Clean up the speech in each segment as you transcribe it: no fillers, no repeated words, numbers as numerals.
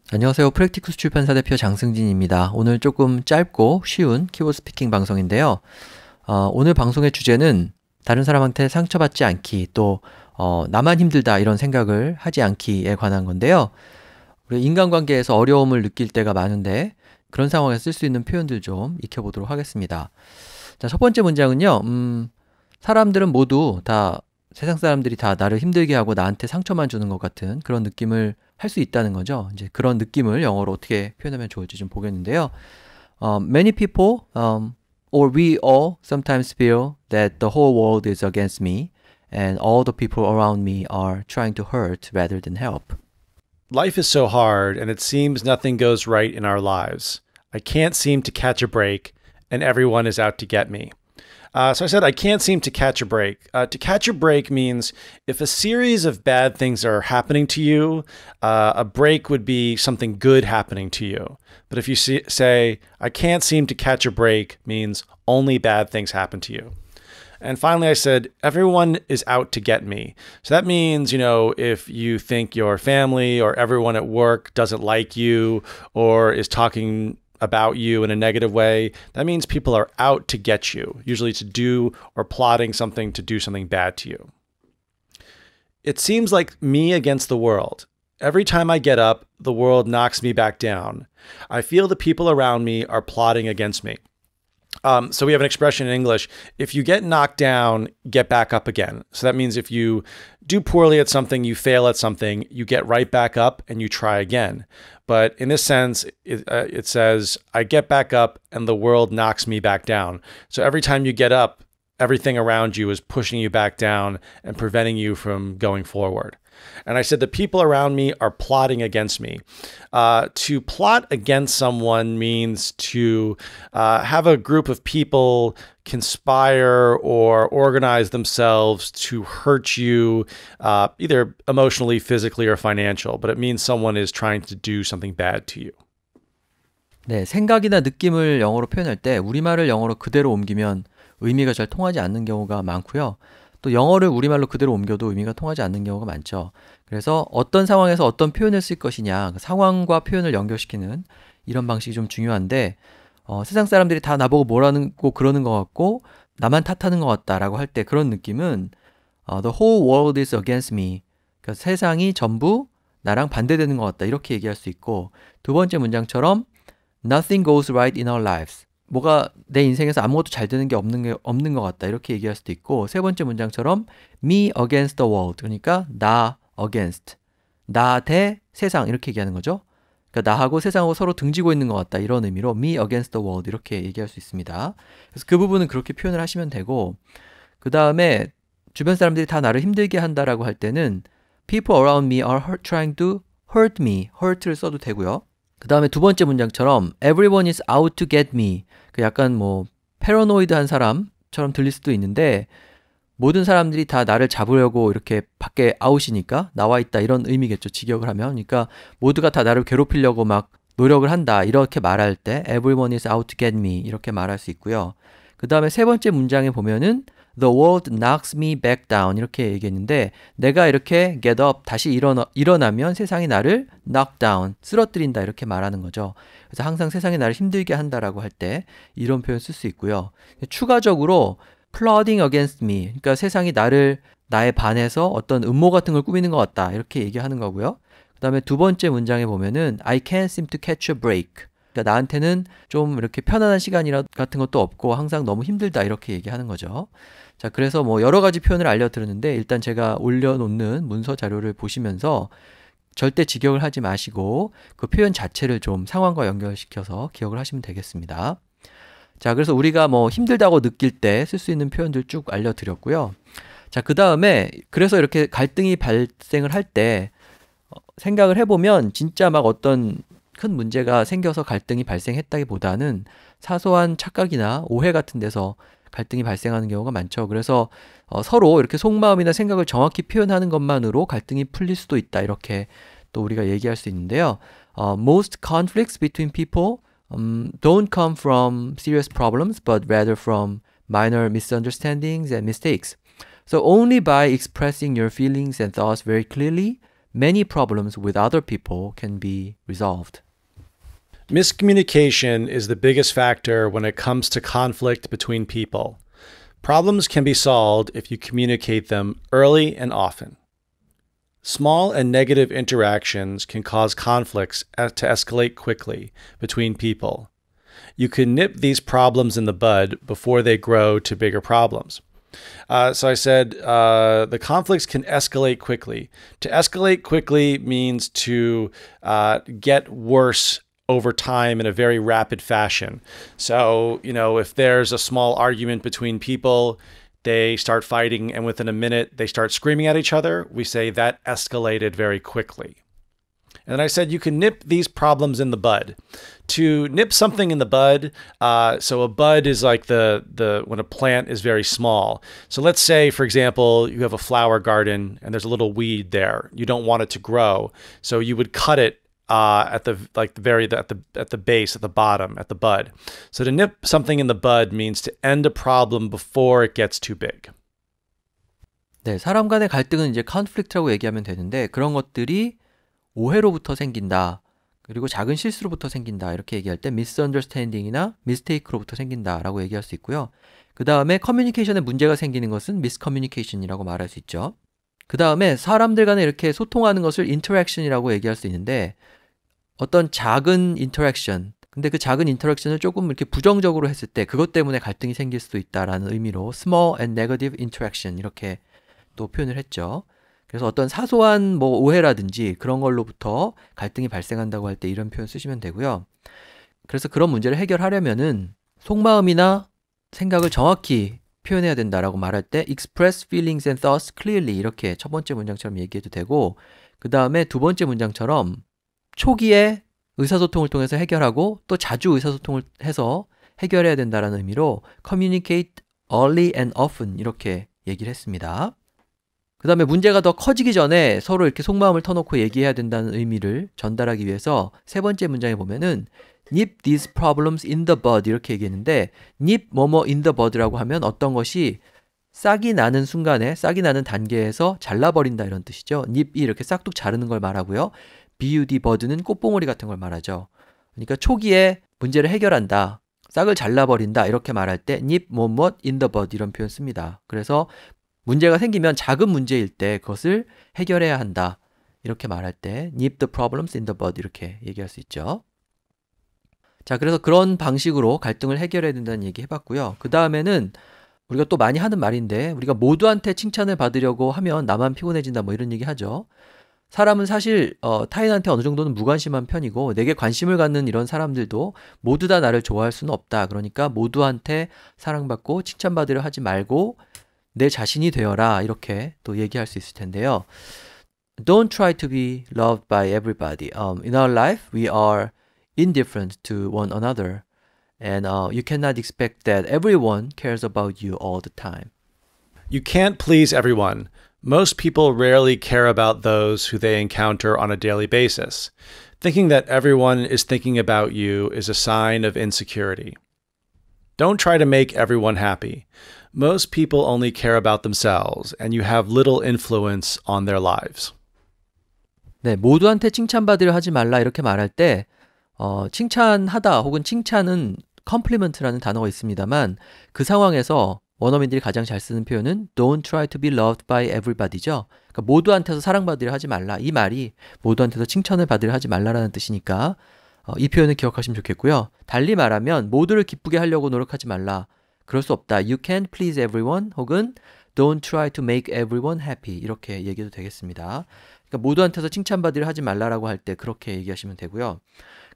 안녕하세요. 프랙티쿠스 출판사 대표 장승진입니다. 오늘 조금 짧고 쉬운 키보드 스피킹 방송인데요. 오늘 방송의 주제는 다른 사람한테 상처받지 않기, 또 나만 힘들다 이런 생각을 하지 않기에 관한 건데요. 우리 인간관계에서 어려움을 느낄 때가 많은데 그런 상황에서 쓸 수 있는 표현들 좀 익혀보도록 하겠습니다. 자, 첫 번째 문장은요. 사람들은 모두 다 세상 사람들이 다 나를 힘들게 하고 나한테 상처만 주는 것 같은 그런 느낌을 할 수 있다는 거죠. 이제 그런 느낌을 영어로 어떻게 표현하면 좋을지 좀 보겠는데요. Many people, or we all sometimes feel that the whole world is against me and all the people around me are trying to hurt rather than help. Life is so hard, and it seems nothing goes right in our lives. I can't seem to catch a break, and everyone is out to get me. So I said, I can't seem to catch a break. To catch a break means if a series of bad things are happening to you, a break would be something good happening to you. But if you say, I can't seem to catch a break, means only bad things happen to you. And finally, I said, everyone is out to get me. So that means, if you think your family or everyone at work doesn't like you or is talking about you in a negative way, that means people are out to get you, usually to do or plotting something to do something bad to you. It seems like me against the world. Every time I get up, the world knocks me back down. I feel the people around me are plotting against me. So we have an expression in English, if you get knocked down, get back up again. So that means if you do poorly at something, you fail at something, you get right back up and you try again. But in this sense, it says, I get back up and the world knocks me back down. So every time you get up, everything around you is pushing you back down and preventing you from going forward. And I said, the people around me are plotting against me. To plot against someone means to have a group of people conspire or organize themselves to hurt you, either emotionally, physically, or financial. But it means someone is trying to do something bad to you. 네, 생각이나 느낌을 영어로 표현할 때 우리말을 영어로 그대로 옮기면 의미가 잘 통하지 않는 경우가 많고요. 또 영어를 우리말로 그대로 옮겨도 의미가 통하지 않는 경우가 많죠. 그래서 어떤 상황에서 어떤 표현을 쓸 것이냐, 상황과 표현을 연결시키는 이런 방식이 좀 중요한데 세상 사람들이 다 나보고 뭐라는 거 그러는 것 같고 나만 탓하는 것 같다라고 할 때 그런 느낌은 The whole world is against me. 그러니까 세상이 전부 나랑 반대되는 것 같다 이렇게 얘기할 수 있고, 두 번째 문장처럼 Nothing goes right in our lives. 뭐가 내 인생에서 아무것도 잘 되는 게 없는 것 같다 이렇게 얘기할 수도 있고, 세 번째 문장처럼 me against the world, 그러니까 나 against, 나 대 세상 이렇게 얘기하는 거죠. 그러니까 나하고 세상하고 서로 등지고 있는 것 같다 이런 의미로 me against the world 이렇게 얘기할 수 있습니다. 그래서 그 부분은 그렇게 표현을 하시면 되고, 그 다음에 주변 사람들이 다 나를 힘들게 한다라고 할 때는 people around me are trying to hurt me, hurt를 써도 되고요. 그 다음에 두 번째 문장처럼 everyone is out to get me, 그 약간 뭐 패러노이드한 사람처럼 들릴 수도 있는데 모든 사람들이 다 나를 잡으려고 이렇게 밖에 아웃이니까 나와 있다 이런 의미겠죠. 직역을 하면. 그러니까 모두가 다 나를 괴롭히려고 막 노력을 한다 이렇게 말할 때 everyone is out to get me 이렇게 말할 수 있고요. 그 다음에 세 번째 문장에 보면은 The world knocks me back down 이렇게 얘기했는데, 내가 이렇게 get up 다시 일어나면 세상이 나를 knock down 쓰러뜨린다 이렇게 말하는 거죠. 그래서 항상 세상이 나를 힘들게 한다라고 할 때 이런 표현 쓸 수 있고요. 추가적으로 plotting against me, 그러니까 세상이 나에 반해서 어떤 음모 같은 걸 꾸미는 것 같다 이렇게 얘기하는 거고요. 그 다음에 두 번째 문장에 보면은 I can't seem to catch a break, 그러니까 나한테는 좀 이렇게 편안한 시간이라 같은 것도 없고 항상 너무 힘들다 이렇게 얘기하는 거죠. 자, 그래서 뭐 여러 가지 표현을 알려드렸는데 일단 제가 올려놓는 문서 자료를 보시면서 절대 직역을 하지 마시고 그 표현 자체를 좀 상황과 연결시켜서 기억을 하시면 되겠습니다. 자, 그래서 우리가 뭐 힘들다고 느낄 때 쓸 수 있는 표현들 쭉 알려드렸고요. 자, 그 다음에 그래서 이렇게 갈등이 발생을 할 때 생각을 해보면 진짜 막 어떤 큰 문제가 생겨서 갈등이 발생했다기보다는 사소한 착각이나 오해 같은 데서 갈등이 발생하는 경우가 많죠. 그래서 서로 이렇게 속마음이나 생각을 정확히 표현하는 것만으로 갈등이 풀릴 수도 있다 이렇게 또 우리가 얘기할 수 있는데요. Most conflicts between people don't come from serious problems but rather from minor misunderstandings and mistakes. So only by expressing your feelings and thoughts very clearly, many problems with other people can be resolved. Miscommunication is the biggest factor when it comes to conflict between people. Problems can be solved if you communicate them early and often. Small and negative interactions can cause conflicts to escalate quickly between people. You can nip these problems in the bud before they grow to bigger problems. So I said the conflicts can escalate quickly. To escalate quickly means to get worse over time in a very rapid fashion. So, if there's a small argument between people, they start fighting, and within a minute, they start screaming at each other. We say that escalated very quickly. And then I said you can nip these problems in the bud. To nip something in the bud, so a bud is like the when a plant is very small. So let's say, for example, you have a flower garden and there's a little weed there. You don't want it to grow, so you would cut it at the base, at the bottom, at the bud. So to nip something in the bud means to end a problem before it gets too big. 네, 사람 간의 갈등은 이제 conflict라고 얘기하면 되는데 그런 것들이 오해로부터 생긴다. 그리고 작은 실수로부터 생긴다. 이렇게 얘기할 때 misunderstanding이나 mistake로부터 생긴다라고 얘기할 수 있고요. 그 다음에 커뮤니케이션에 문제가 생기는 것은 miscommunication이라고 말할 수 있죠. 그 다음에 사람들 간에 이렇게 소통하는 것을 interaction이라고 얘기할 수 있는데 어떤 작은 interaction, 근데 그 작은 interaction을 조금 이렇게 부정적으로 했을 때 그것 때문에 갈등이 생길 수도 있다라는 의미로 small and negative interaction 이렇게 또 표현을 했죠. 그래서 어떤 사소한 오해라든지 그런 걸로부터 갈등이 발생한다고 할 때 이런 표현 쓰시면 되고요. 그래서 그런 문제를 해결하려면은 속마음이나 생각을 정확히 표현해야 된다라고 말할 때 express feelings and thoughts clearly 이렇게 첫 번째 문장처럼 얘기해도 되고 그 다음에 두 번째 문장처럼 초기에 의사소통을 통해서 해결하고 또 자주 의사소통을 해서 해결해야 된다는 의미로 communicate early and often 이렇게 얘기를 했습니다. 그 다음에 문제가 더 커지기 전에 서로 이렇게 속마음을 터놓고 얘기해야 된다는 의미를 전달하기 위해서 세 번째 문장에 보면은 nip these problems in the bud 이렇게 얘기했는데 nip 뭐뭐 in the bud라고 하면 어떤 것이 싹이 나는 순간에 싹이 나는 단계에서 잘라버린다 이런 뜻이죠. nip이 이렇게 싹둑 자르는 걸 말하고요. bud bud는 꽃봉오리 같은 걸 말하죠. 그러니까 초기에 문제를 해결한다. 싹을 잘라버린다 이렇게 말할 때 nip 뭐뭐 in the bud 이런 표현 씁니다. 그래서 문제가 생기면 작은 문제일 때 그것을 해결해야 한다. 이렇게 말할 때 nip the problems in the bud 이렇게 얘기할 수 있죠. 자, 그래서 그런 방식으로 갈등을 해결해야 된다는 얘기 해봤고요. 그 다음에는 우리가 또 많이 하는 말인데 우리가 모두한테 칭찬을 받으려고 하면 나만 피곤해진다 이런 얘기 하죠. 사람은 사실 타인한테 어느 정도는 무관심한 편이고 내게 관심을 갖는 이런 사람들도 모두 다 나를 좋아할 수는 없다. 그러니까 모두한테 사랑받고 칭찬받으려 하지 말고 내 자신이 되어라 이렇게 또 얘기할 수 있을 텐데요. Don't try to be loved by everybody. In our life, we are indifferent to one another, and you cannot expect that everyone cares about you all the time. You can't please everyone. Most people rarely care about those who they encounter on a daily basis. Thinking that everyone is thinking about you is a sign of insecurity. Don't try to make everyone happy. Most people only care about themselves, and you have little influence on their lives. 네, 모두한테 칭찬받으려 하지 말라 이렇게 말할 때 칭찬하다 혹은 칭찬은 compliment라는 단어가 있습니다만 그 상황에서 원어민들이 가장 잘 쓰는 표현은 Don't try to be loved by everybody죠. 그러니까 모두한테서 사랑받으려 하지 말라. 이 말이 모두한테서 칭찬을 받으려 하지 말라라는 뜻이니까 이 표현을 기억하시면 좋겠고요. 달리 말하면 모두를 기쁘게 하려고 노력하지 말라. 그럴 수 없다. You can't please everyone 혹은 Don't try to make everyone happy 이렇게 얘기해도 되겠습니다. 그러니까 모두한테서 칭찬받으려 하지 말라라고 할 때 그렇게 얘기하시면 되고요.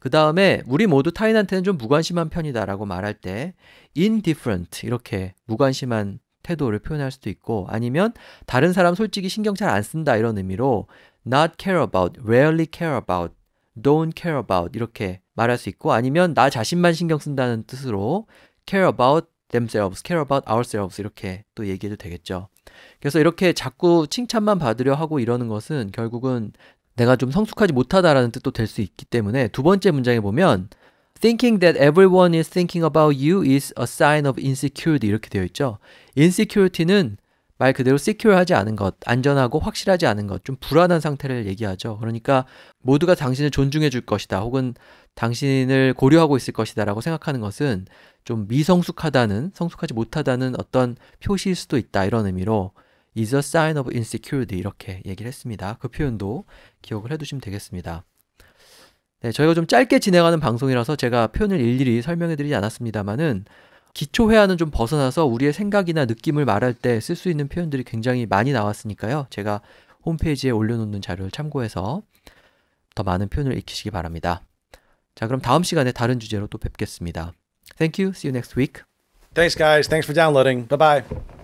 그 다음에 우리 모두 타인한테는 좀 무관심한 편이다라고 말할 때 indifferent 이렇게 무관심한 태도를 표현할 수도 있고 아니면 다른 사람 솔직히 신경 잘 안 쓴다 이런 의미로 not care about, rarely care about, don't care about 이렇게 말할 수 있고 아니면 나 자신만 신경 쓴다는 뜻으로 care about themselves, care about ourselves 이렇게 또 얘기해도 되겠죠. 그래서 이렇게 자꾸 칭찬만 받으려 하고 이러는 것은 결국은 내가 좀 성숙하지 못하다라는 뜻도 될 수 있기 때문에 두 번째 문장에 보면 Thinking that everyone is thinking about you is a sign of insecurity 이렇게 되어 있죠. Insecurity는 말 그대로 secure하지 않은 것, 안전하고 확실하지 않은 것, 좀 불안한 상태를 얘기하죠. 그러니까 모두가 당신을 존중해 줄 것이다, 혹은 당신을 고려하고 있을 것이다 라고 생각하는 것은 좀 미성숙하다는, 성숙하지 못하다는 어떤 표시일 수도 있다, 이런 의미로 is a sign of insecurity 이렇게 얘기를 했습니다. 그 표현도 기억을 해두시면 되겠습니다. 네, 저희가 좀 짧게 진행하는 방송이라서 제가 표현을 일일이 설명해 드리지 않았습니다만은 기초 회화는 좀 벗어나서 우리의 생각이나 느낌을 말할 때 쓸 수 있는 표현들이 굉장히 많이 나왔으니까요. 제가 홈페이지에 올려놓는 자료를 참고해서 더 많은 표현을 익히시기 바랍니다. 자, 그럼 다음 시간에 다른 주제로 또 뵙겠습니다. Thank you. See you next week. Thanks, guys. Thanks for downloading. Bye bye.